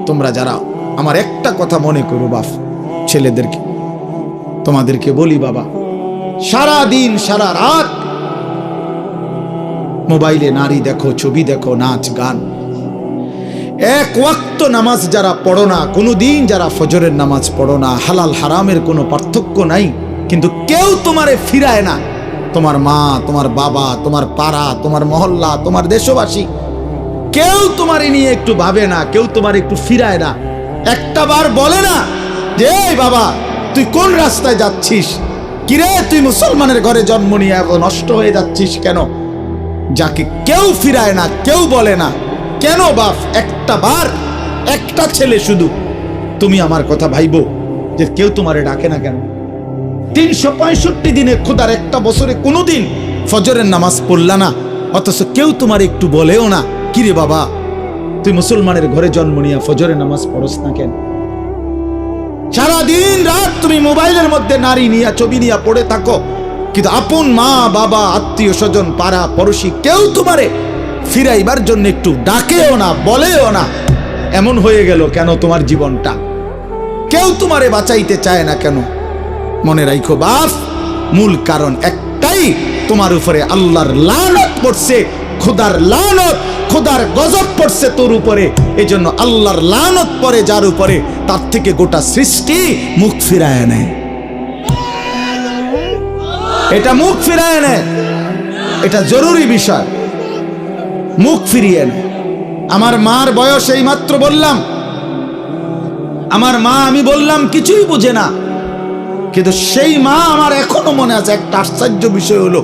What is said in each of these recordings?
তোমরা যারা আমার একটা কথা মনে করো বাপ, ছেলেদেরকে তোমাদেরকে বলি বাবা, সারা দিন সারা রাত মোবাইলে নারী দেখো, ছবি দেখো, নাচ গান, এক ওয়াক্ত নামাজ যারা পড়ো না, কোনোদিন যারা ফজরের নামাজ পড়ো না, হালাল হারামের কোনো পার্থক্য নাই, কিন্তু কেউ তোমারে ফিরায় না। তোমার মা, তোমার বাবা, তোমার পাড়া, তোমার মহল্লা, তোমার দেশবাসী, কেউ তোমারে নিয়ে একটু ভাবে না, কেউ তোমার একটু ফিরায় না। একটা বার বলে না যে এই বাবা তুই কোন রাস্তায় যাচ্ছিস, কিরে তুই মুসলমানের ঘরে জন্ম নিয়ে এত নষ্ট হয়ে যাচ্ছিস কেন? যাকে কেউ ফিরায় না, কেউ বলে না, কেন বাপ? একটা বার, একটা ছেলে শুধু তুমি আমার কথা ভাইবো যে কেউ তোমারে ডাকে না কেন? 365 দিনে খোদার একটা বছরে কোনোদিন ফজরের নামাজ পড়লা না, অথচ কেউ তোমার একটু বলেও না কিরে বাবা তুই মুসলমানের ঘরে জন্ম নিয়ে ফজরের নামাজ পড়স না কেন? সারাদিন রাত তুমি মোবাইলের মধ্যে নারী নিয়ে, ছবি নিয়ে পড়ে থাকো, কিন্তু আপন মা বাবা, আত্মীয় স্বজন, পাড়া পড়োশি কেউ তোমারে ফিরাইবার জন্য একটু ডাকেও না, বলেও না। এমন হয়ে গেল কেন তোমার জীবনটা? কেউ তোমারে বাঁচাইতে চায় না কেন? মনে রাখো বাপ, মূল কারণ একটাই, তোমার উপরে আল্লাহর লানত পড়ছে, খোদার লানত, খোদার গজব পড়ছে তোর উপরে। এই জন্য আল্লাহর লানত পড়ে যার উপরে, তার থেকে গোটা সৃষ্টি মুখ ফিরায় নেয়। এটা মুখ ফিরায় নেয়, এটা জরুরি বিষয়, মুখ ফিরিয়ে নেয়। আমার মার বয়স এই মাত্র বললাম, আমার মা, আমি বললাম কিছুই বুঝে না, কিন্তু সেই মা আমার এখনো মনে আছে। একটা আশ্চর্য বিষয় হলো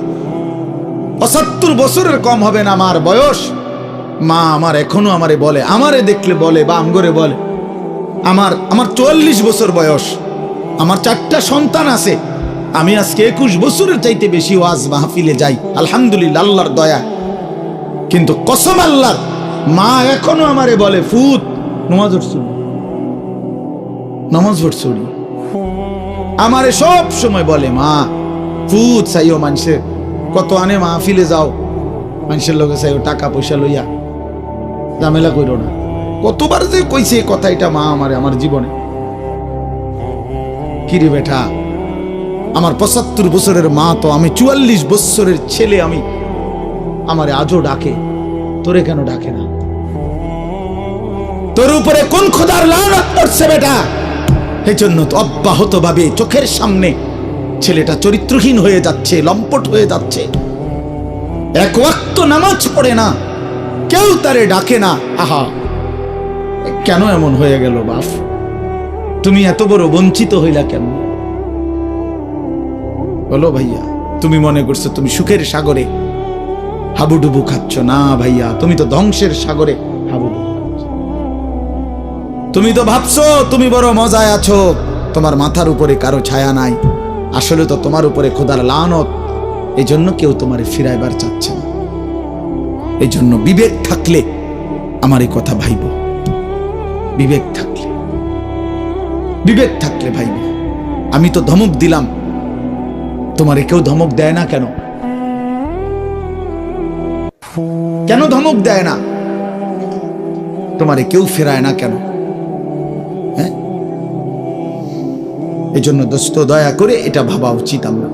75 বছরের কম হবে না মার বয়স। মা আমার এখনো আমারে বলে, আমারে দেখলে বলে বা আমগরে বলে, আমার 44 বছর বয়স, আমার 4টা সন্তান আছে, আমি আজকে 21 বছরের চাইতে বেশি ওয়াজ মাহফিলে যাই আলহামদুলিল্লাহ, আল্লাহর দয়া। কিন্তু কসম আল্লাহর, মা এখনো আমারে বলে ফুত নামাজ পড়ছুনি, নামাজ পড়ছুনি। আমারে সব সময় বলে মা ফুত চাইও, মানুষের কত আনে মাহফিলে যাও, মানুষের লোকে চাইও টাকা পয়সা লইয়া, ঝামেলা করো না। কতবার যে কইছে এই কথা, এটা মা আমারে আমার জীবনে। কিরে বেটা, আমার 75 বছরের মা তো, আমি 44 বছরের ছেলে, আমি আমারে আজও ডাকে, তোরে কেন ডাকে না? তোর উপরে কোন খোদার লানত পড়ছে বেটা? এই জন্য তো অব্যাহত ভাবে চোখের সামনে ছেলেটা চরিত্রহীন হয়ে যাচ্ছে, লম্পট হয়ে যাচ্ছে, এক ওয়াক্ত নামাজ পড়ে না, কেউ তারে ডাকে না। আহা, কেন এমন হয়ে গেল বাপ? তুমি এত বড় বঞ্চিত হইলা কেন? বলো ভাইয়া, তুমি মনে করছো তুমি সুখের সাগরে হাবুডুবু খাচ্ছ? না ভাইয়া, তুমি তো ধ্বংসের সাগরে হাবুডুবু খাচ্ছ। তুমি তো ভাবছো তুমি বড় মজায় আছো, তোমার মাথার উপরে কারো ছায়া নাই, আসলে তো তোমার উপরে খোদার লানত। এই জন্য কেউ তোমারে ফিরাইবার চাচ্ছে না। এই জন্য বিবেক থাকলে আমার এই কথা ভাইব, বিবেক থাকলে, বিবেক থাকলে ভাইব। আমি তো ধমক দিলাম, তোমারে কেউ ধমক দেয় না কেন? কেন ধমক দেয় না? তোমারে কেউ ফেরায় না কেন? হ্যাঁ, এই জন্য দোস্ত দয়া করে এটা ভাবা উচিত, আমরা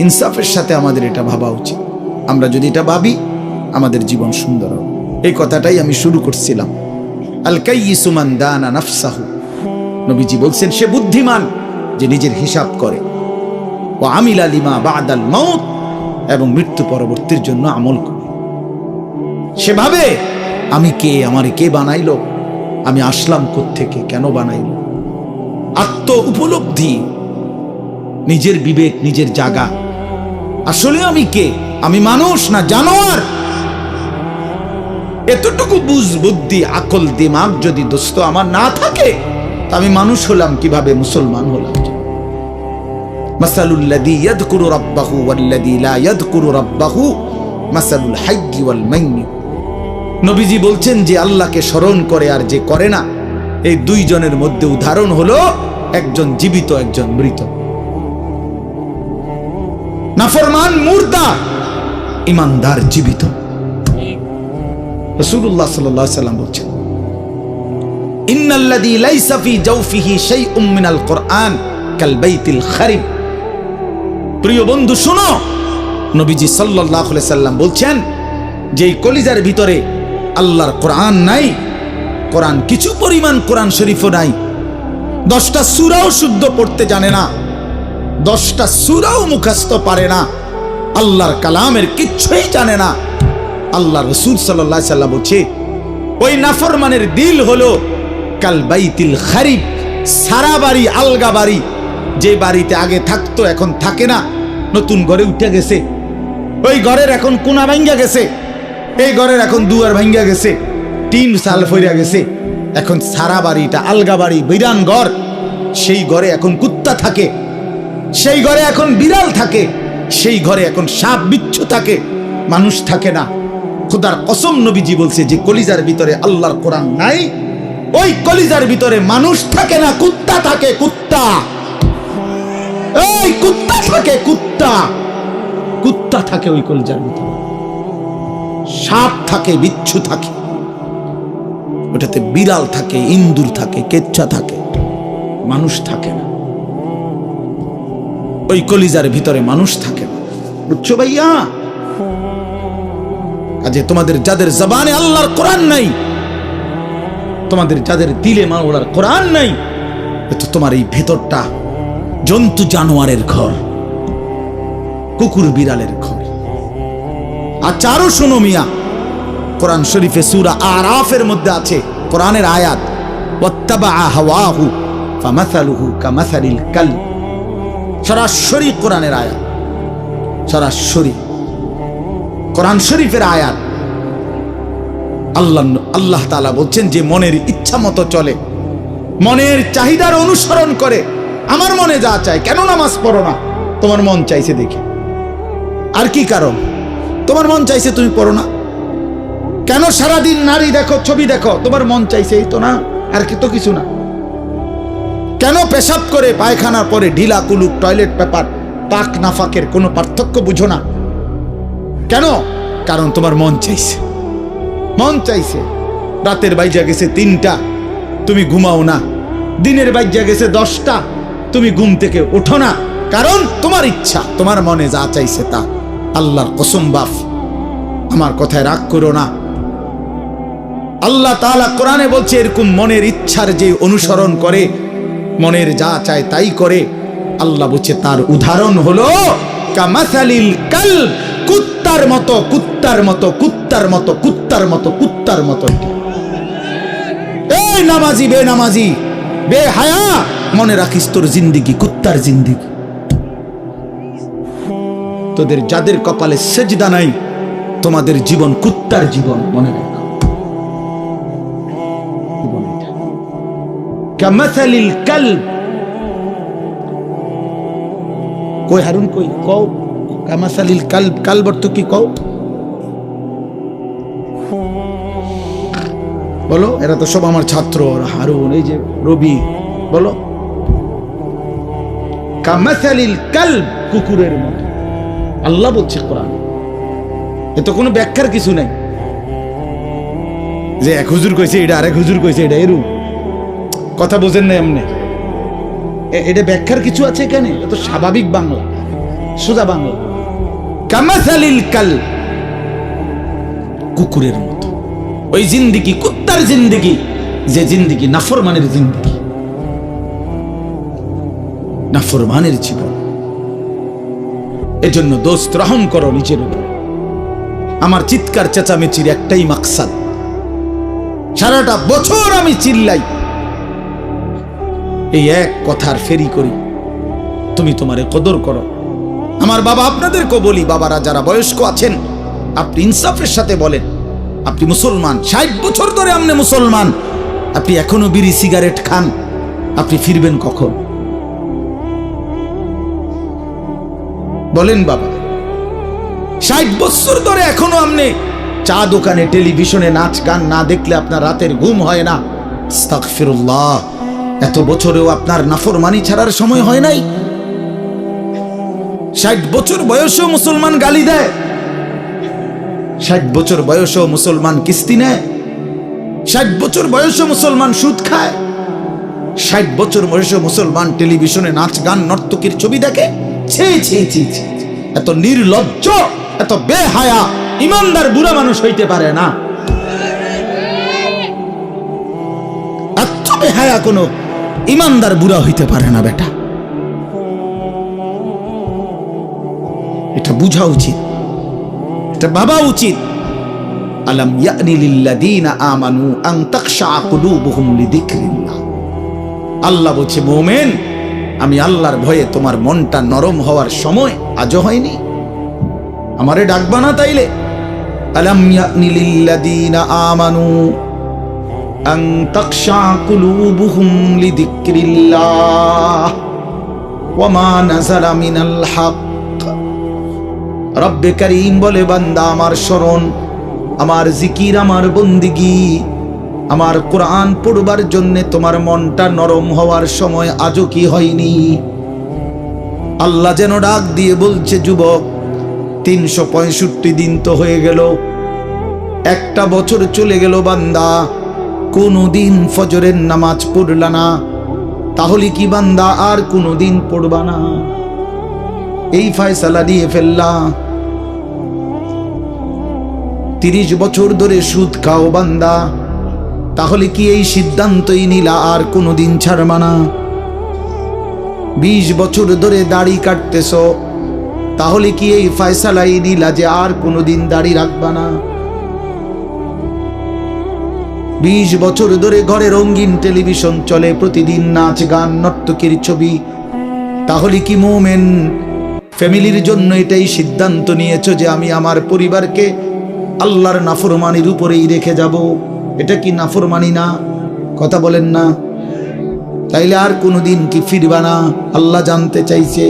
ইনসাফের সাথে আমাদের এটা ভাবা উচিত। আমরা যদি এটা ভাবি, আমাদের জীবন সুন্দর হবে। এই কথাটাই আমি শুরু করছিলাম। আল কাইয়িসু মান দানা নাফসাহু, নবীজি বলছেন সে বুদ্ধিমান যে নিজের হিসাব করে, ওয়া আমিলা লিমা বাদাল মাউত, এবং মৃত্যু পরবর্তীর জন্য আমল করে। সেভাবে আমি কে, আমারে কে বানাইলো, আমি আসলাম কোত্থেকে, কেন বানাইলো, আত্ম উপলব্ধি, নিজের বিবেক, নিজের জাগা। আসলে আমি কে? আমি মানুষ না জানোয়ার? এতটুকু বুঝ, বুদ্ধি, আকল, দিমাগ যদি দোস্ত আমার না থাকে, তা আমি মানুষ হলাম কিভাবে, মুসলমান হলাম? মাসালুল লাযী ইয়াযকুরু রাব্বাহু ওয়াল্লাযী লা ইয়াযকুরু রাব্বাহু মাসালুল হাইয়্যি ওয়াল মাইয়্যিত। নবীজি বলছেন যে আল্লাহকে স্মরণ করে আর যে করে না, এই দুইজনের মধ্যে উদাহরণ হলো একজন জীবিত, একজন মৃত। নাফরমান মুর্দা, ইমানদার জীবিত। রাসূলুল্লাহ সাল্লাল্লাহু আলাইহি ওয়াসাল্লাম বলছেন ইন্নাল্লাযী লাইসা ফী জাওফিহি শাইউম মিনাল কুরআন কাল বাইতিল খারিব। প্রিয় বন্ধু শোনো, নবীজি সাল্লাল্লাহু আলাইহি সাল্লাম বলছেন যে এই কলিজার ভিতরে আল্লাহর কোরআন নাই, কোরআন কিছু পরিমাণ কোরআন শরীফও নাই, 10টা সূরাও শুদ্ধ পড়তে জানে না, 10টা সূরাও মুখস্থ পারে না, আল্লাহর কালামের কিচ্ছুই জানে না। আল্লাহ রাসূল সাল্লাল্লাহু আলাইহি সাল্লাম বলছে ওই নাফরমানের দিল হলো কাল বাইতিল খারিব, সারা বাড়ি, আলগা বাড়ি, যে বাড়িতে আগে থাকতো এখন থাকে না, নতুন ঘরে উঠে গেছে, ওই ঘরের এখন কোনা ভাঙ্গা গেছে, এই ঘরের এখন দুয়ার ভাঙ্গা গেছে, টিন সাল ফইরা গেছে, এখন সারা বাড়িটা আলগা বাড়ি, বিরান ঘর, সেই ঘরে এখন কুত্তা থাকে, সেই ঘরে এখন বিড়াল থাকে, সেই ঘরে এখন সাপ বিচ্ছু থাকে, মানুষ থাকে না। খোদার কসম নবীজি বলছে যে কলিজার ভিতরে আল্লাহর কোরআন নাই, ওই কলিজার ভিতরে মানুষ থাকে না, কুত্তা থাকে, কুত্তা, এই কুত্তা থাকে, কুত্তা, কুত্তা থাকে ওই কলিজার ভিতরে, সাপ থাকে, বিচ্ছু থাকে, ওটাতে বিড়াল থাকে, ইন্দুর থাকে, কেচ্ছা থাকে, মানুষ থাকে না, ওই কলিজার ভিতরে মানুষ থাকে না। বুঝছো ভাইয়া? কাজে তোমাদের যাদের জবানে আল্লাহর কোরআন নাই, তোমাদের যাদের দিলে মাওলার কোরআন নাই, তো তোমার এই ভেতরটা জন্তু জানোয়ারের ঘর, কুকুর বিড়ালের ঘর। আচ্ছা আরো শোনো মিয়া, কোরআন শরীফে সূরা আরাফের মধ্যে আছে কোরআনের আয়াত, ওয়াত্তাবা হাওয়াহু ফামাসালুহু কামাসালিল কালব। সরাসরি কোরআনের আয়াত, সরাসরি কোরআন শরীফের আয়াত। আল্লাহ তাআলা বলছেন যে মনের ইচ্ছা মতো চলে, মনের চাহিদার অনুসরণ করে, আমার মনে যা চায়। কেন নামাজ পড়ো না? তোমার মন চাইছে দেখে। আর কি কারণ? তোমার মন চাইছে তুমি পড়ো না। কেন সারাদিন নারী দেখো, ছবি দেখো? তোমার মন চাইছে, এই তো না, আর কি তো কিছু না। কেন পেশাব করে পায়খানার পরে ঢিলা কুলুক টয়লেট পেপার, পাক নাফাকের কোনো পার্থক্য বুঝো না? কেন? কারণ তোমার মন চাইছে, মন চাইছে। রাতের বাইজা গেছে 3টা, তুমি ঘুমাও না। দিনের বাইজা গেছে 10টা, তুমি ঘুম থেকে ওঠো না। কারণ তোমার ইচ্ছা, তোমার মনে যা চাইছে তা। আল্লাহর কসম বাপ, আমার কথায় রাগ করো না। আল্লাহ তাআলা কোরআনে বলছে এরকম মনের ইচ্ছার যে অনুসরণ করে, মনের যা চায় তাই করে, আল্লাহ বলছে তার উদাহরণ হলো কামাসালিল কালব, কুত্তার মতো, কুত্তার মতো, কুত্তার মতো, কুত্তার মতো, কুত্তার মতো। এই নামাজি বেনামাজি বেহায়া, মনে রাখিস তোর জিন্দেগি কুত্তার জিন্দেগি। তোদের যাদের কপালে সেজদা নাই, তোমাদের জীবন কুত্তার জীবন, মনে রাখো। কামাসালিল কালব। কই হারুন, কই কও কামাসালিল কালব, কালব অর্থ কি কও? বলো, এরা তো সব আমার ছাত্র, হারুন, এই যে রবি, বলো। কামাসালিল কালব, কুকুরের মতো আল্লাহ বলছে কোরআন। এ তো কোনো ব্যাখ্যার কিছু নাই যে এক হুজুর কইছে এটা, আরেক হুজুর কইছে এটা, এরকম কথা বোঝেন না এমনি। এটা ব্যাখ্যার কিছু আছে এখানে? এটা তো স্বাভাবিক বাংলা, সোজা বাংলা। কামাসালিল কালব, কুকুরের মতো। ওই জিন্দেগি কুত্তার জিন্দেগি, যে জিন্দেগি নাফরমানের জিন্দেগি, নাফরমানের জীবন। এজন্য দোস্ত রহম করো নিজের উপর। আমার চিৎকার চেঁচামেচির একটাই মাকসাদ, সারাটা বছর আমি চিল্লাই, এই এক কথার ফেরি করি, তুমি তোমারে কদর করো। আমার বাবা, আপনাদেরকে বলি, বাবারা যারা বয়স্ক আছেন, আপনি ইনসাফের সাথে বলেন, আপনি মুসলমান, 60 বছর ধরে আপনি মুসলমান, আপনি এখনো বিড়ি সিগারেট খান, আপনি ফিরবেন কখন? বলেন বাবা। 60 বছর ধরে এখনো আপনি চা দোকানে, টেলিভিশনে নাচ গান না দেখলে আপনার রাতের ঘুম হয় না। আস্তাগফিরুল্লাহ। এত বছরেও আপনার নাফরমানি ছাড়ার সময় হয় নাই? 60 বছর বয়সেও মুসলমান গালি দেয়, 60 বছর বয়সেও মুসলমান কিস্তি নেয়। 60 বছর বয়সে মুসলমান সুদ খায়, 60 বছর বয়সে মুসলমান টেলিভিশনে নাচ গান নর্তকীর ছবি দেখে। ছি ছি ছি ছি, এত নির্লজ্জ, এত বেহায়া ইমানদার বুড়া মানুষ হইতে পারে না। এত বেহায়া কোনো ইমানদার বুড়া হইতে পারে না বেটা। এটা বুঝা উচিত, এটা ভাবা উচিত। আলাম ইয়ানি লিল্লাযীনা আমানু আন তাখশা কুলুবুহুম লিযিকরিল্লাহ। আল্লাহ বলছে, মুমিন, আমি আল্লাহর ভয়ে তোমার মনটা নরম হওয়ার সময় আজও হয়নি? আমারে ডাকবা না তাইলে? আলাম ইয়ানি লিল্লাযীনা আমানু আন তাখশা কুলুবুহুম লিযিকরিল্লাহ ওয়া মা নাযালা মিনাল হক। রব্বে কারীম বলে, বান্দা আমার স্মরণ, আমার জিকির, আমার বন্দিগি, আমার কোরআন পড়বার জন্য তোমার মনটা নরম হওয়ার সময় আজও কি হয়নি? আল্লাহ যেন ডাক দিয়ে বলছে, যুবক, 365 দিন তো হয়ে গেল, একটা বছর চলে গেল, বান্দা কোনদিন ফজরের নামাজ পড়লা না, তাহলে কি বান্দা আর কোনদিন পড়বা না? এই ফয়সালা দিয়ে ফেললা। 30 বছর ধরে সুদ খাও বান্দা, তাহলে কি এই সিদ্ধান্তই নিলা আর কোনদিন ছাড়বা না? 20 বছর ধরে দাড়ি কাটতেছ, তাহলে কি এই ফয়সালাই নিলা যে আর কোনদিন দাড়ি রাখবা না? 20 বছর ধরে ঘরে রঙিন টেলিভিশন চলে, প্রতিদিন নাচ গান নর্তকীর ছবি, তাহলে কি মুমিন ফ্যামিলির জন্য এটাই সিদ্ধান্ত নিয়েছো যে আমি আমার পরিবারকে আল্লাহর নাফরমানির উপরেই রেখে যাব? এটা কি নাফরমানি না? কথা বলেন না? তাইলে আর কোনদিন কি ফিরবা না? আল্লাহ জানতে চাইছে,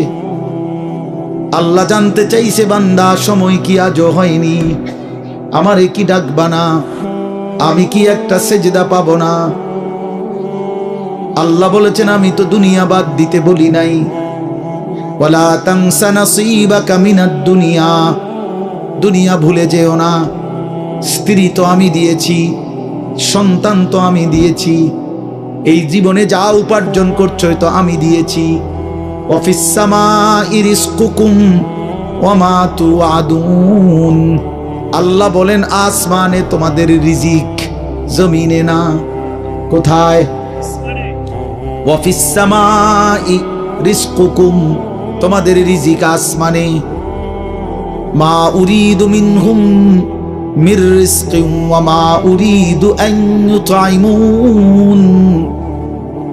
আল্লাহ জানতে চাইছে, বান্দা সময় কি আজও হয়নি? আমারে কি ডাকবা না? আমি কি একটা সেজদা পাবো না? আল্লাহ বলেছেন, আমি তো দুনিয়া বাদ দিতে বলি নাই। ওয়ালা তানসা নাসীবাকা মিনাদ দুনিয়া, দুনিয়া ভুলে যেও না। স্ত্রী তো আমি দিয়েছি, সন্তান তো আমি দিয়েছি, এই জীবনে যা উপার্জন করছো তো আমি দিয়েছি। ওয়াফিস সামাই রিজকুকুম ওয়া মা তুআদুন। আল্লাহ বলেন, আসমানে তোমাদের রিজিক, জমিনে না। কোথায়? ওয়াফিস সামাই রিজকুকুম, তোমাদের রিজিক আসমানে। মা উরিদু মিনহুম মির রিজকিন ওয়া মা উরিদু আন ইউতঈমুন।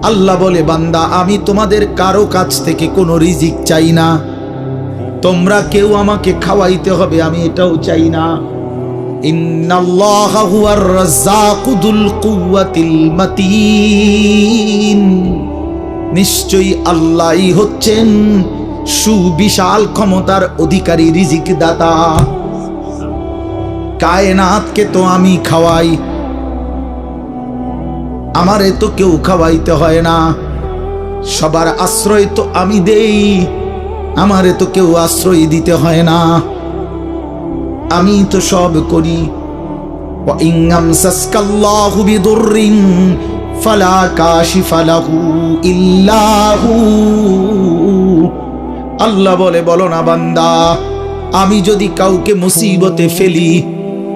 আল্লাহ বলে, বান্দা আমি তোমাদের কারো কাছ থেকে কোনো রিজিক চাই না, তোমরা কেউ আমাকে খাওয়াইতে হবে আমি এটাও চাই না। ইন্নাল্লাহা হুয়ার রাজ্জাকু যুল কুওয়াতিল মাতিন। নিশ্চয়ই আল্লাহই হচ্ছেন সুবিশাল ক্ষমতার অধিকারী, রিজিক দাতা। কায়নাতকে তো আমি খাওয়াই, আমারে তো কেউ খাওয়াইতে হয় না। সবার আশ্রয় তো আমি দেই, আমারে তো কেউ আশ্রয় দিতে হয় না, আমি তো সব করি। ওয়া ইন আমসাসকাল্লাহু বিদুররিন ফালা কাশিফা লাহু ইল্লা হু। আল্লাহ বলে, বলো না বান্দা, আমি যদি কাউকে মুসিবতে ফেলি,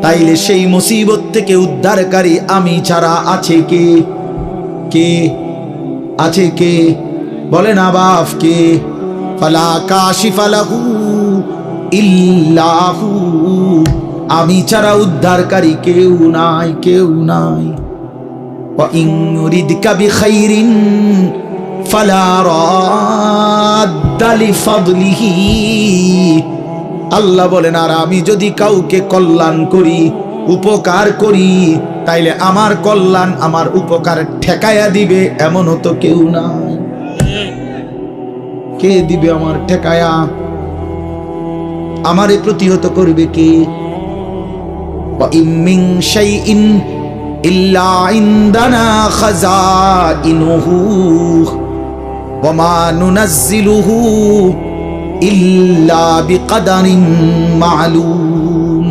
তাইলে সেই মুসিবত থেকে উদ্ধারকারী আমি ছাড়া আছে কে? কে আছে? কে বলে না বাপ? কে? ফালা কাশিফা লাহু ইল্লা হু। আমি ছাড়া উদ্ধারকারী কেউ নাই, কেউ নাই। ওয়া ইন ইউরিদকা বিখাইরিন ফালা রাদ্দা লিফাদলিহি। আল্লাহ বলেন, আর আমি যদি কাউকে কল্যাণ করি, উপকার করি, তাইলে আমার কল্যাণ, আমার উপকার ঠেকায়া দিবে এমনও তো কেউ নাই। কে দিবে আমার ঠেকায়া? আমারে প্রতিহত করবে কে? ওয়া ইন মিন শাইইন ইল্লা ইনদানা খাযাইনুহু ওয়া মা নুনাজ্জিলুহু ইল্লা বিকদারিন মা'লুম।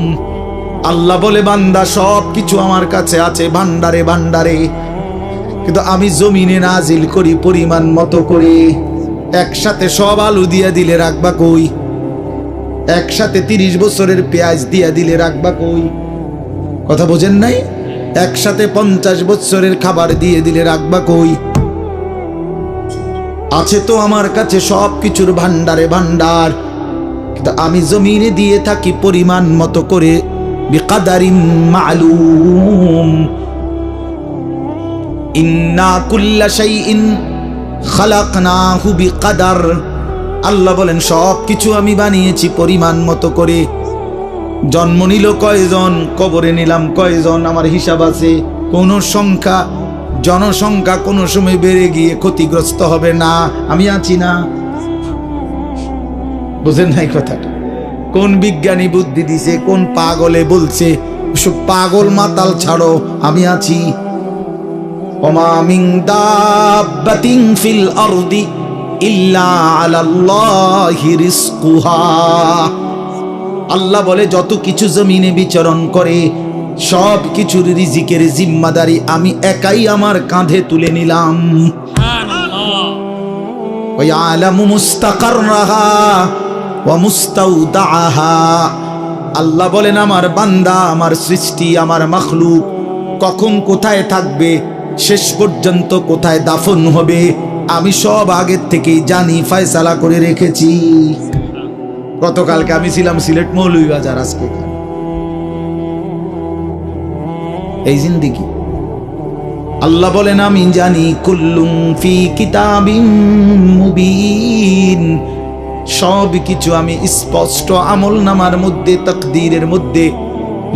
আল্লাহ বলে বান্দা সব কিছু আমার কাছে আছে ভান্ডারে ভান্ডারে, কিন্তু আমি জমিনে নাজিল করি পরিমাণ মতো করে। একসাথে সব আলু দিয়া দিলে রাখবা কই? একসাথে 30 বছরের পেঁয়াজ দিয়া দিলে রাখবা কই? কথা বোঝেন নাই? একসাথে 50 বছরের খাবার দিয়ে দিলে রাখবা কই? আছে তো আমার কাছে সব কিছুর ভান্ডারে ভান্ডার, কিন্তু আমি জমিনে দিয়ে থাকি পরিমাণ মতো করে, বিকাদারিম মালুম। ইন্না কুল্লা শাইইন খালাকনাহু বিকাদার। আল্লাহ বলেন সব কিছু আমি বানিয়েছি পরিমাণ মতো করে। জন্ম নিল কয়জন, কবরে নিলাম কয়জন, আমার হিসাব আছে। কোন সংখ্যা, জনসংখ্যা কোনো সময় বেড়ে গিয়ে ক্ষতিগ্রস্ত হবে না, আমি আছি না। বুঝেন নাই কথাটা? কোন বিজ্ঞানী বুদ্ধি দিছে, কোন পাগলে বলছে? সব পাগল মাতাল ছাড়ো, আমি আছি। ওমা মিন দাব্বাতিন ফিল আরদি ইল্লা আলাল্লাহি রিজকুহা। আল্লাহ বলে যত কিছু জমিনে বিচরণ করে সব কিছুর রিজিকের জিম্মাদারি আমি একাই আমার কাঁধে তুলে নিলাম। ওয়া ইয়ালামু মুস্তাকাররাহা ওয়া মুস্তাউদাহা। আল্লাহ বলেন আমার বান্দা, আমার সৃষ্টি, আমার মাখলুক কখন কোথায় থাকবে, শেষ পর্যন্ত কোথায় দাফন হবে, আমি সব আগের থেকেই জানি, ফয়সালা করে রেখেছি। গতকালকে আমি ছিলাম সিলেট মৌলভীবাজার, আজকে এই জিন্দেগি। আল্লাহ বলেন আমি জানি, কুল্লুম ফি কিতাবিম মুবিন। সব কিছু আমি স্পষ্ট আমলনামার মধ্যে, তাকদীরের মধ্যে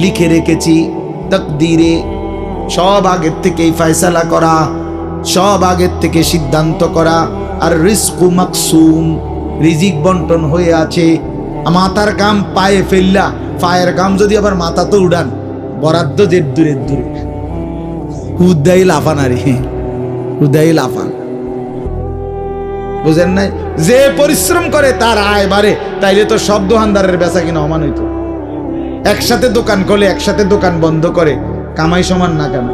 লিখে রেখেছি। তাকদীরে সব আগের থেকেই ফয়সালা করা, সব আগের থেকে সিদ্ধান্ত করা। আর রিজকু মাকসুম, রিজিক বন্টন হয়ে আছে। মাথার কাম পায়ে ফেললা, পায়ের কাম যদি আবার মাথা তো উড়ান, বরাদ্দ যে দূরে দূরে, হুদাই লাফান। আরে হুদাই লাফান, বুঝেন নাই? যে পরিশ্রম করে তার আয় বাড়ে, তাইলে তো সব দোকানদারের বেচা কিনা সমান হইতো। একসাথে দোকান খোলে, একসাথে দোকান বন্ধ করে, কামাই সমান না কেন?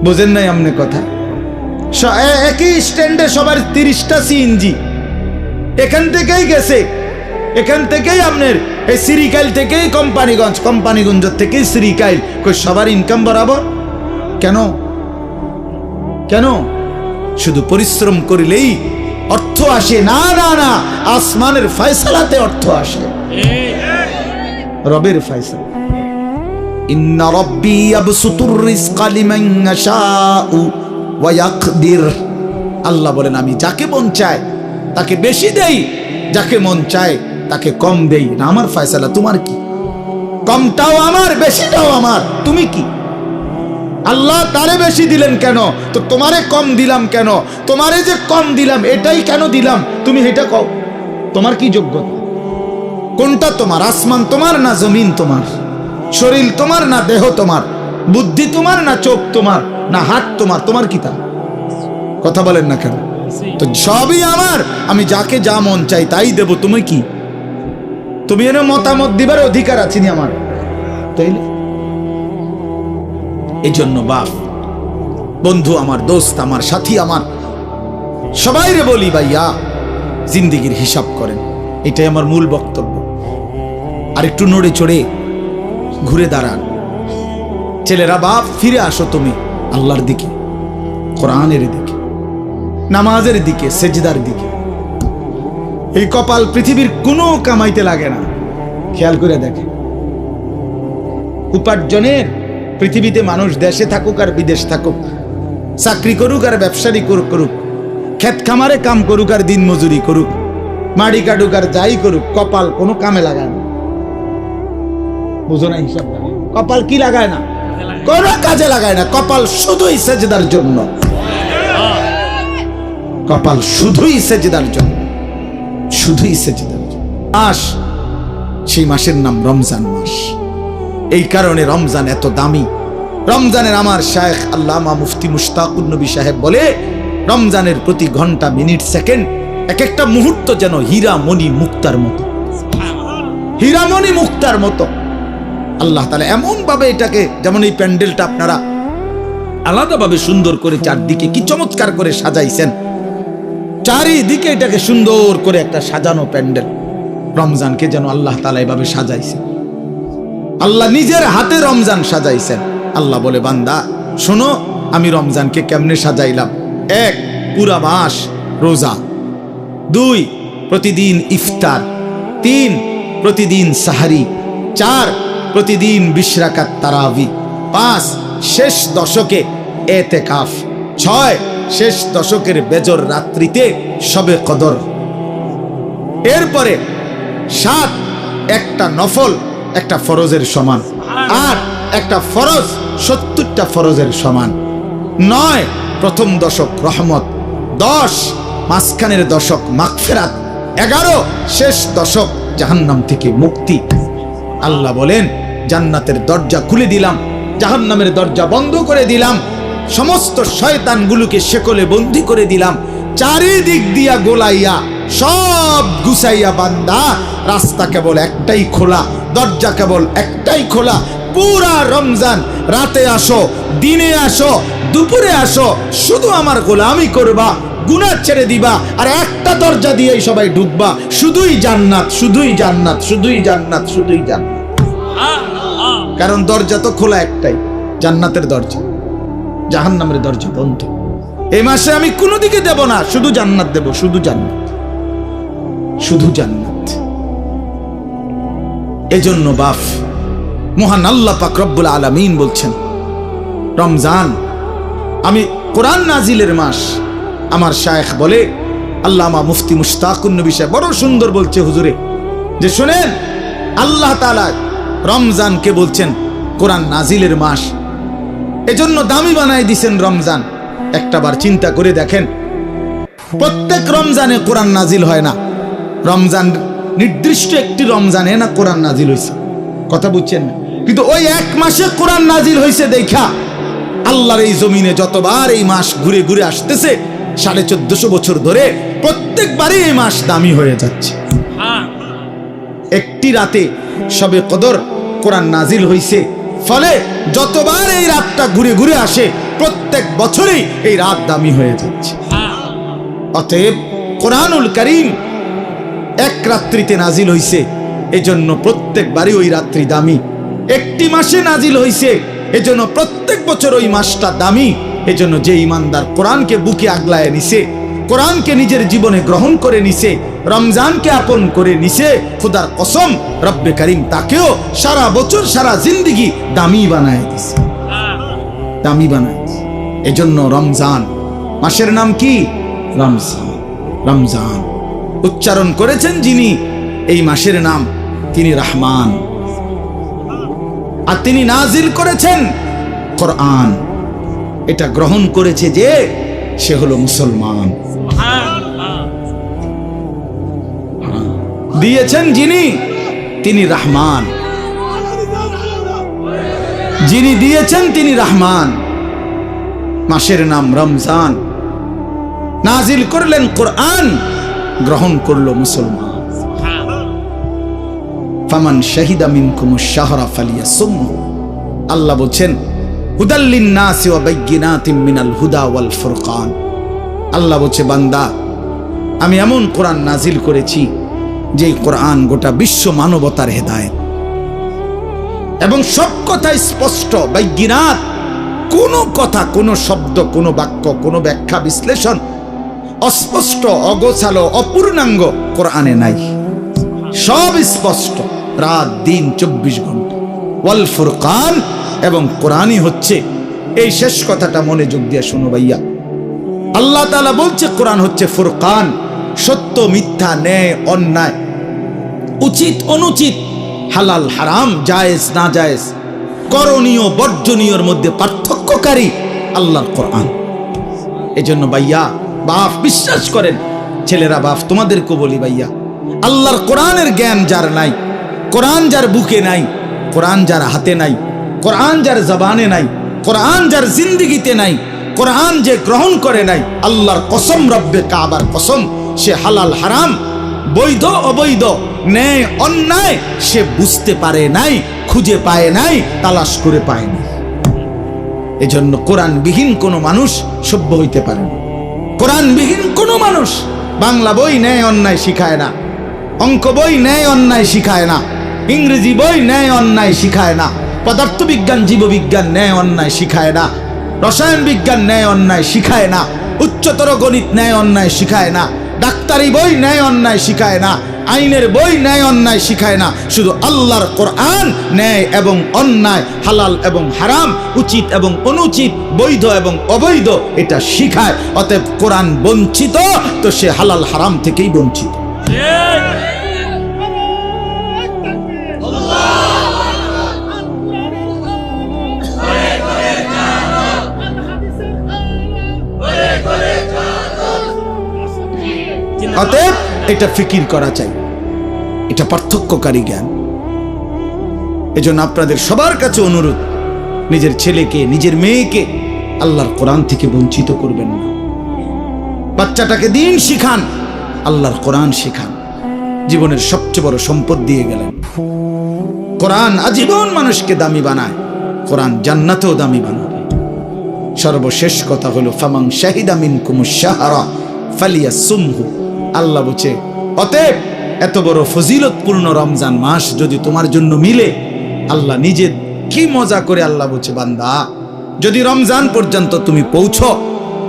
বুঝেন নাই আমনে কথা? একই স্ট্যান্ডে সবার 30টা সিএনজি এখান থেকেই গেছে, এখান থেকেই আপনার এই সিরিকাইল থেকেই কোম্পানিগঞ্জ, কোম্পানিগঞ্জ থেকেই সিরিকাইল, কই সবার ইনকাম বরাবর কেন? কেন? শুধু পরিশ্রম করিলেই অর্থ আসে? না না না, আসমানের ফয়সালাতে অর্থ আসে, রবের ফয়সালা। ইন্না রাব্বি ইয়াবসুতুর রিজকা লিমান ইয়াশাউ ওয়া ইয়াকদির। আল্লাহ বলেন আমি যাকে মন চায় তাকে বেশি দেই, যাকে মন চায় তাকে কম দেই। না আমার ফয়সালা, তোমার কি? কমটাও আমার, বেশিটাও আমার, তুমি কি? আল্লাহ তারে বেশি দিলেন কেন, তো তোমারে কম দিলাম কেন? তোমারে যে কম দিলাম এটাই কেন দিলাম, তুমি এটা কও। তোমার কি যোগ্যতা? কোনটা তোমার? আসমান তোমার না জমিন তোমার? শরীর তোমার না দেহ তোমার? বুদ্ধি তোমার না চোখ তোমার না হাত তোমার? তোমার কি তা? কথা বলেন না কেন? তো সবই আমার, আমি যাকে যা মন চাই তাই দেব। তুমি কি? তুমি এর মতামত দিবার অধিকার আছে নি আমার? তাইলে এই জন্য বাপ, বন্ধু আমার, দোস্ত আমার, সাথী আমার, সবাই রে বলি ভাইয়া জিন্দেগির হিসাব করেন। এটাই আমার মূল বক্তব্য। আর একটু নড়ে চড়ে ঘুরে দাঁড়ান। ছেলেরা বাপ ফিরে আসো তুমি আল্লাহর দিকে, কোরআনের দিকে, নামাজের দিকে, সেজদার দিকে। এই কপাল পৃথিবীর কোনো কামাইতে লাগে না। খেয়াল করে দেখে, উপার্জনের পৃথিবীতে মানুষ দেশে থাকুক আর বিদেশ থাকুক, চাকরি করুক আর ব্যবসায়ী করুক, ক্ষেত খামারে কাম করুক আর দিন মজুরি করুক, মাড়ি কাটুক আর যাই করুক, কপাল কোনো কামে লাগায় না। বুঝো না হিসাব? কপাল কি লাগায় না? কোনো কাজে লাগায় না। কপাল শুধুই সেজদার জন্য, কপাল শুধুই সেজদার জন্য, শুধুই সেজদার জন্য। মাস, সেই মাসের নাম রমজান মাস। এই কারণে রমজান এত দামি। রমজানের আমার শায়েখ আল্লামা মুফতি মুশতাকুর নবী সাহেব বলে, রমজানের প্রতি ঘন্টা, মিনিট, সেকেন্ড, এক একটা মুহূর্ত যেন হীরা মণি মুক্তার মতো। হীরামণি মুক্তার মতো। আল্লাহ তাআলা এমন ভাবে এটাকে, যেমন এই প্যান্ডেলটা আপনারা আলাদাভাবে সুন্দর করে চারদিকে কি চমৎকার করে সাজাইছেন, চারিদিকে এটাকে সুন্দর করে একটা সাজানো প্যান্ডেল। রমজানকে যেন আল্লাহ তাআলা এভাবে সাজাইছে, আল্লাহ নিজের হাতে রমজান সাজাইছেন। আল্লাহ বলে, বান্দা শোনো আমি রমজানকে কেমনে সাজাইলাম। 1, পুরা মাস রোজা। 2, প্রতিদিন ইফতার। 3, প্রতিদিন সাহারি। 4, প্রতিদিন 20 রাকাত তারাবি। 5, শেষ দশকে এতেকাফ। 6, শেষ দশকের বেজর রাত্রিতে শবে কদর। এরপরে 7, একটা নফল একটা ফরজের সমান। 8, একটা ফরজ 70টা ফরজের সমান। 9, প্রথম দশক রহমত। 10, মাঝখানের দশক মাগফিরাত। 11, শেষ দশক জাহান্নাম থেকে মুক্তি। আল্লাহ বলেন, জান্নাতের দরজা খুলে দিলাম, জাহান্নামের দরজা বন্ধ করে দিলাম, সমস্ত শয়তানগুলোকে শেকলে বন্দী করে দিলাম, চারিদিক দিয়া গোলাইয়া সব গুছাইয়া বান্দা রাস্তা কেবল একটাই খোলা, দরজা কেবল একটাই খোলা। পুরা রমজান রাতে আসো, দিনে আসো, দুপুরে আসো, শুধু আমার গোলামি করবা, গুনাহ ছেড়ে দিবা, আর একটা দরজা দিয়েই সবাই ঢুকবা, শুধুই জান্নাত, শুধুই জান্নাত, শুধুই জান্নাত, শুধুই জান্নাত। কারণ দরজা তো খোলা একটাই, জান্নাতের দরজা, জাহান্নামের দরজা বন্ধ। এই মাসে আমি কোনো দিকে দেব না, শুধু জান্নাত দেব, শুধু জান্নাত, শুধু জান্নাত। এজন্য বাপ মহান আল্লাহ পাক রব্বুল আলামিন বলছেন, রমজান আমি কোরআন নাজিলের মাস। আমার শায়েখ বলে, আল্লামা মুফতি মুশতাকুন নবী সাহেব বড় সুন্দর বলছে হুজুরে, যে শুনেন আল্লাহ তাআলা রমজানকে বলছেন কোরআন নাজিলের মাস, এজন্য দামি বানাই দিছেন রমজান। একটাবার চিন্তা করে দেখেন, প্রত্যেক রমজানে কোরআন নাজিল হয় না, রমজান নির্দিষ্ট একটি রমজানে না কোরআন নাজিল হয়েছে, কথা বুঝছেন না? কিন্তু ওই এক মাসে কোরআন নাজিল হয়েছে দেখা আল্লাহর এই জমিনে যতবার এই মাস ঘুরে ঘুরে আসতেছে 1450 বছর ধরে, প্রত্যেকবারই এই মাস দামি হয়ে যাচ্ছে। একটি রাতে শবে কদর কোরআন নাজিল হয়েছে, ফলে যতবার এই রাতটা ঘুরে ঘুরে আসে প্রত্যেক বছরেই এই রাত দামি হয়ে যাচ্ছে। অতএব কোরআনুল কারীম এক রাত্রিতে নাজিল হইছে, এজন্য প্রত্যেকবারই ওই রাত্রি দামি। একটি মাসে নাজিল হইছে, এজন্য প্রত্যেক বছর ওই মাসটা দামি। এজন্য যে ইমানদার কোরআনকে বুকে আগলায় নিছে, কোরআনকে নিজের জীবনে গ্রহণ করে নিছে, রমজানকে আপন করে নিছে, খোদার কসম রব্বে কারীম তাকেও সারা বছর সারা জিন্দেগি দামি বানায় দিছে, দামি বানায় দিছে। এজন্য রমজান মাসের নাম কি? রমজান। রমজান উচ্চারণ করেছেন যিনি এই মাসের নাম, তিনি রহমান, আর তিনি নাজিল করেছেন কোরআন। এটা গ্রহণ করেছে যে সে হলো মুসলমান। দিয়েছেন যিনি, তিনি রহমান, যিনি দিয়েছেন তিনি রহমান। মাসের নাম রমজান, নাজিল করলেন কোরআন, গ্রহণ করলো মুসলমান। ফামান শাহিদা মিনকুমুশ শাহরা ফালিয়াসুমহু। আল্লাহ বলেন হুদাল লিন-নাসি ওয়া বাইয়িনাতিম মিনাল হুদা ওয়াল ফুরকান। আল্লাহ বলছে, বান্দা আমি এমন কোরআন নাজিল করেছি যে কোরআন গোটা বিশ্ব মানবতার হেদায়েত, এবং সব কথা স্পষ্ট, বাইয়িনাত, কোনো কথা, কোনো শব্দ, কোনো বাক্য, কোনো ব্যাখ্যা বিশ্লেষণ অস্পষ্ট, অগোছালো, অপূর্ণাঙ্গ কোরআনে নাই, সব স্পষ্ট, রাত দিন 24 ঘন্টা। ওয়াল ফুরকান, এবং কোরআনই হচ্ছে, এই শেষ কথাটা মনোযোগ দিয়ে শোনো ভাইয়া, আল্লাহ তাআলা বলছে কোরআন হচ্ছে ফুরকান, সত্য মিথ্যা, ন্যায় অন্যায়, উচিত অনুচিত, হালাল হারাম, জায়েজ না জায়েজ, করণীয় বর্জনীয়র মধ্যে পার্থক্যকারী আল্লাহর কোরআন। এজন্য ভাইয়া বাপ বিশ্বাস করেন, ছেলেরা বাপ তোমাদেরকে বলি ভাইয়া, আল্লাহর কোরআনের জ্ঞান যার নাই, কোরআন যার বুকে নাই, কোরআন যার হাতে নাই, কোরআন যার জবানে নাই, কোরআন যার জিন্দেগিতে নাই, কোরআন যে গ্রহণ করে নাই, আল্লাহর কসম, রব্বে কাবার কসম, সে হালাল হারাম, বৈধ অবৈধ, ন্যায় অন্যায় সে বুঝতে পারে নাই, খুঁজে পায় নাই, তালাশ করে পায়নি। এজন্য কোরআনবিহীন কোনো মানুষ সভ্য হইতে পারে না। কোরআনবিহীন কোনো মানুষ বাংলা বই ন্যায় অন্যায় শিখায় না, অঙ্ক বই ন্যায় অন্যায় শিখায় না, ইংরেজি বই ন্যায় অন্যায় শিখায় না, পদার্থবিজ্ঞান জীববিজ্ঞান ন্যায় অন্যায় শিখায় না, রসায়ন বিজ্ঞান ন্যায় অন্যায় শিখায় না, উচ্চতর গণিত ন্যায় অন্যায় শিখায় না, ডাক্তারি বই ন্যায় অন্যায় শিখায় না, আইনের বই ন্যায় অন্যায় শিখায় না। শুধু আল্লাহর কোরআন ন্যায় এবং অন্যায়, হালাল এবং হারাম, উচিত এবং অনুচিত, বৈধ এবং অবৈধ এটা শিখায়। অতএব কোরআন বঞ্চিত তো সে হালাল হারাম থেকেই বঞ্চিত। অতএব এটা ফিকির করা চাই, এটা পার্থক্যকারী জ্ঞান। এজন্য আপনাদের সবার কাছে অনুরোধ, নিজের ছেলেকে, নিজের মেয়েকে আল্লাহর কোরআন থেকে বঞ্চিত করবেন না। বাচ্চাটাকে দিন শিখান, আল্লাহর কোরআন শিখান। জীবনের সবচেয়ে বড় সম্পদ দিয়ে গেলেন। কোরআন আজীবন মানুষকে দামি বানায়, কোরআন জান্নাতেও দামি বানাবে। সর্বশেষ কথা হলো ফামান শাহিদা মিনকুমুশ শাহরা ফালিয়াসুমহু। আল্লাহ বলছে, অতএব এত বড় ফজিলতপূর্ণ রমজান মাস যদি তোমার জন্য মিলে, আল্লাহ নিজে কি মজা করে আল্লাহ বলছে, বান্দা যদি রমজান পর্যন্ত তুমি পৌঁছো,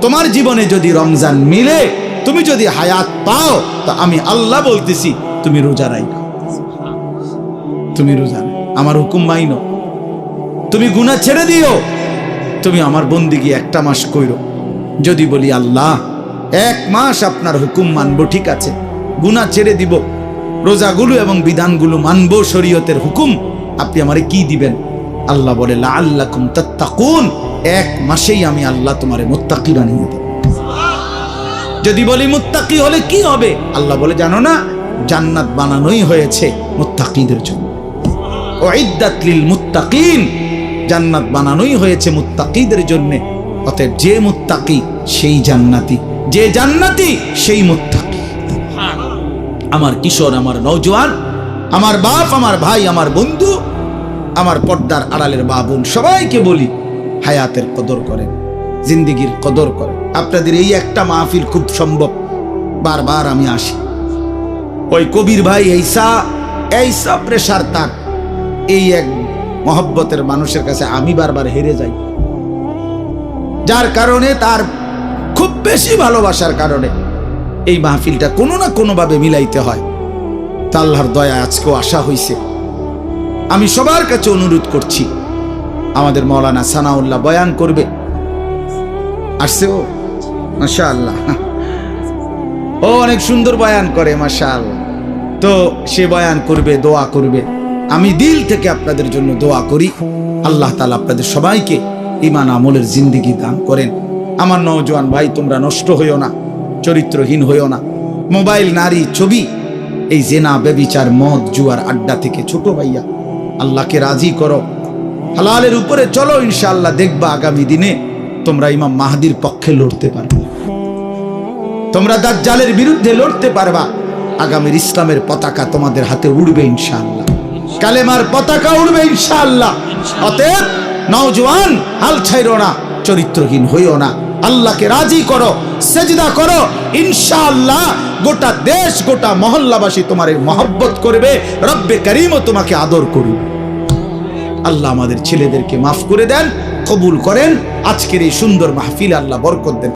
তোমার জীবনে যদি রমজান মিলে, তুমি যদি হায়াত পাও, তো আমি আল্লাহ বলতেছি তুমি রোজা রাখো, তুমি রোজা আমার হুকুম মাইনো, তুমি গুনাহ ছেড়ে দিও, তুমি আমার বন্দিগি একটা মাস কইরো। যদি বলি আল্লাহ এক মাস আপনার হুকুম মানবো, ঠিক আছে, গুনাহ ছেড়ে দিব, রোজাগুলো এবং বিধানগুলো মানবো, শরীয়তের হুকুম, আপনি আমারে কি দিবেন? আল্লাহ বলে লাআল্লাকুম তাত্তাকুন, এক মাসেই আমি আল্লাহ তোমারে মুত্তাকি বানিয়ে দেব। যদি বলি মুত্তাকি হলে কি হবে? আল্লাহ বলে জানো না, জান্নাত বানানোই হয়েছে মুত্তাকিদের জন্য। উইদ্দাত লিল মুত্তাকিন, জান্নাত বানানোই হয়েছে মুত্তাকিদের জন্য। অতএব যে মুত্তাকি সেই জান্নাতি, যে জান্নাতি সেই মুত্তাকি। আমার কিশোর, আমার নওজোয়ান, আমার বাপ, আমার ভাই, আমার বন্ধু, আমার পর্দার আড়ালের মা বোন, সবাইকে বলি হায়াতের কদর করেন, জিন্দেগির কদর করেন। আপনাদের এই একটা মাহফিল খুব সম্ভব, বারবার আমি আসি, ওই কবির ভাই এইসা প্রেশার তার, এই এক মহব্বতের মানুষের কাছে আমি বারবার হেরে যাই, যার কারণে, তার খুব বেশি ভালোবাসার কারণে এই মাহফিলটা কোনো না কোনোভাবে মিলাইতে হয়। তা আল্লাহর দয়া আজকেও আসা হয়েছে। আমি সবার কাছে অনুরোধ করছি, আমাদের মাওলানা সানাউল্লাহ বয়ান করবে, আসছে ও, মাশাআল্লাহ, ও অনেক সুন্দর বয়ান করে, মাশাআল্লাহ। তো সে বয়ান করবে, দোয়া করবে। আমি দিল থেকে আপনাদের জন্য দোয়া করি, আল্লাহ তাআলা আপনাদের সবাইকে ঈমান আমলের জিন্দেগি দান করেন। আমার নওজোয়ান ভাই, তোমরা নষ্ট হইও না, চরিত্রহীন হইও না। মোবাইল, নারী, ছবি, এই জেনা, ব্যভিচার, মদ, জুয়ার আড্ডা থেকে ছোট ভাইয়া আল্লাহকে রাজি করো, হালালের উপরে চলো, ইনশাআল্লাহ দেখবা আগামী দিনে তোমরা ইমাম মাহদির পক্ষে লড়তে পারবে, তোমরা দাজ্জালের বিরুদ্ধে লড়তে পারবা। আগামীর ইসলামের পতাকা তোমাদের হাতে উড়বে ইনশাআল্লাহ, কালেমার পতাকা উড়বে ইনশাআল্লাহ। অতএব নওজোয়ান, হাল ছাইরো না, চরিত্রহীন হইও না, আল্লাহকে রাজি করো, সেজদা করো, ইনশাআল্লাহ গোটা দেশ, গোটা মহল্লাবাসী তোমার মহব্বত করবে, রব্বে করিমও তোমাকে আদর করবে। আল্লাহ আমাদের ছেলেদেরকে মাফ করে দেন, কবুল করেন। আজকের এই সুন্দর মাহফিলে আল্লাহ বরকত দেন।